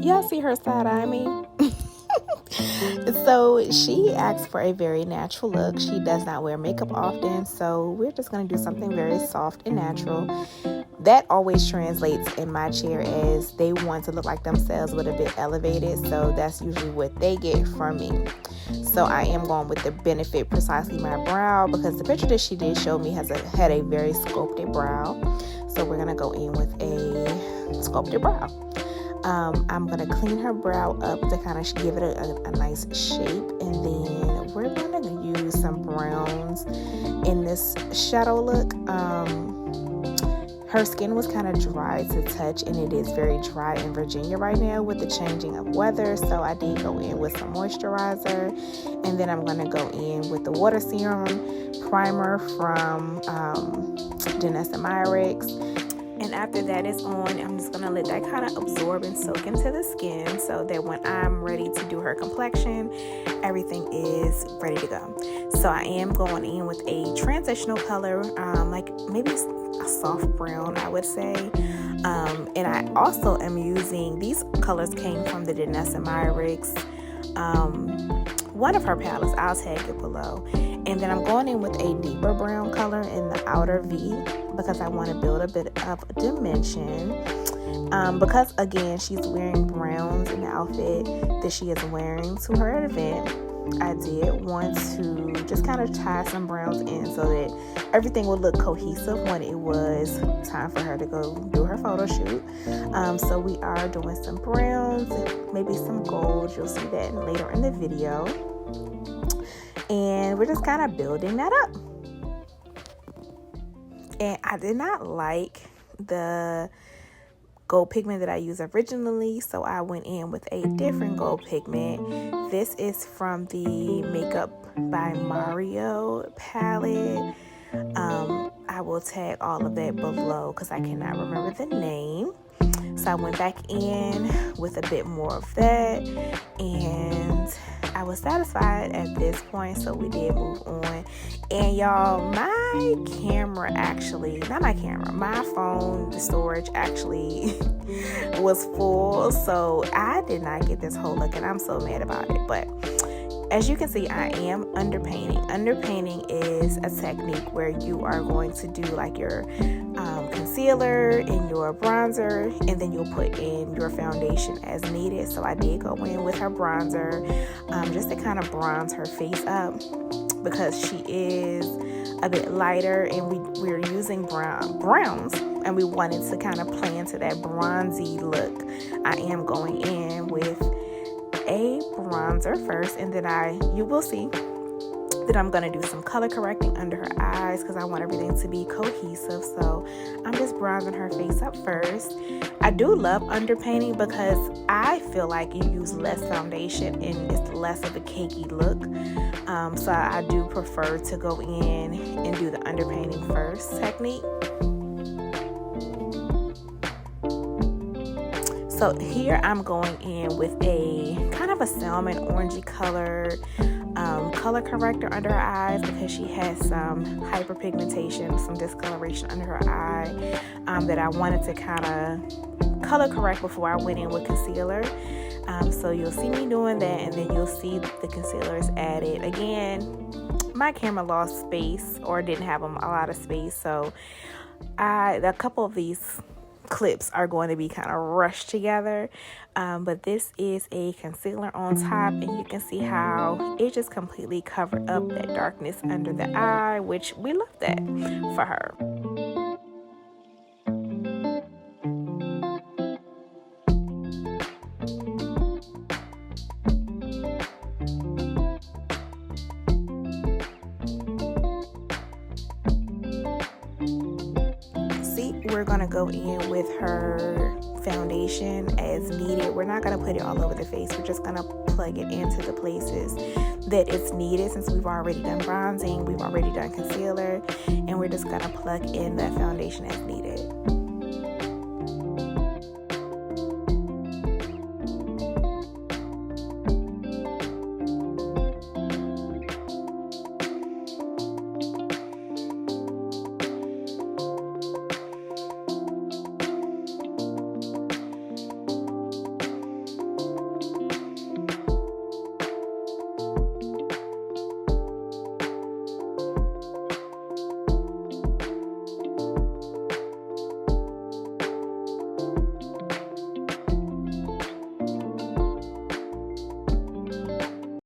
y'all see her side-eye me? So she asked for a very natural look. She does not wear makeup often, so we're just going to do something very soft and natural. That always translates in my chair as they want to look like themselves but a bit elevated, so that's usually what they get from me. So I am going with the Benefit Precisely My Brow, because the picture that she did show me had a very sculpted brow. So we're going to go in with a sculpted brow. I'm going to clean her brow up to kind of give it a nice shape, and then we're going to use some browns in this shadow look. Her skin was kind of dry to touch, and it is very dry in Virginia right now with the changing of weather, so I did go in with some moisturizer, and then I'm going to go in with the water serum primer from Danessa Myricks. And after that is on, I'm just going to let that kind of absorb and soak into the skin, so that when I'm ready to do her complexion, everything is ready to go. So I am going in with a transitional color, like maybe a soft brown, I would say. And I also am using, these colors came from the Danessa Myricks, one of her palettes. I'll tag it below. And then I'm going in with a deeper brown color in the outer V, because I want to build a bit of dimension. Because again, she's wearing browns in the outfit that she is wearing to her event, I did want to just kind of tie some browns in so that everything would look cohesive when it was time for her to go do her photo shoot. So we are doing some browns, maybe some gold. You'll see that later in the video. And we're just kind of building that up. And I did not like the gold pigment that I used originally, so I went in with a different gold pigment. This is from the Makeup by Mario palette. I will tag all of that below because I cannot remember the name. So I went back in with a bit more of that, and I was satisfied at this point, so we did move on. And y'all, my camera actually, not my camera, my phone, the storage actually was full, so I did not get this whole look, and I'm so mad about it. But as you can see, I am underpainting. Underpainting is a technique where you are going to do like your concealer and your bronzer, and then you'll put in your foundation as needed. So I did go in with her bronzer just to kind of bronze her face up, because she is a bit lighter, and we're using browns, and we wanted to kind of play into that bronzy look. I am going in with a bronzer first, and then you will see that I'm going to do some color correcting under her eyes, because I want everything to be cohesive. So I'm just bronzing her face up first. I do love underpainting because I feel like you use less foundation and it's less of a cakey look. So I do prefer to go in and do the underpainting first technique. So here I'm going in with a kind of a salmon orangey color color corrector under her eyes, because she has some hyperpigmentation, some discoloration under her eye that I wanted to kind of color correct before I went in with concealer. So you'll see me doing that, and then you'll see the concealer is added. Again, my camera lost space, or didn't have a lot of space, so a couple of these clips are going to be kind of rushed together, but this is a concealer on top, and you can see how it just completely covered up that darkness under the eye, which we love that for her. We're going to go in with her foundation as needed. We're not going to put it all over the face. We're just going to plug it into the places that it's needed, since we've already done bronzing, we've already done concealer, and we're just going to plug in that foundation as needed.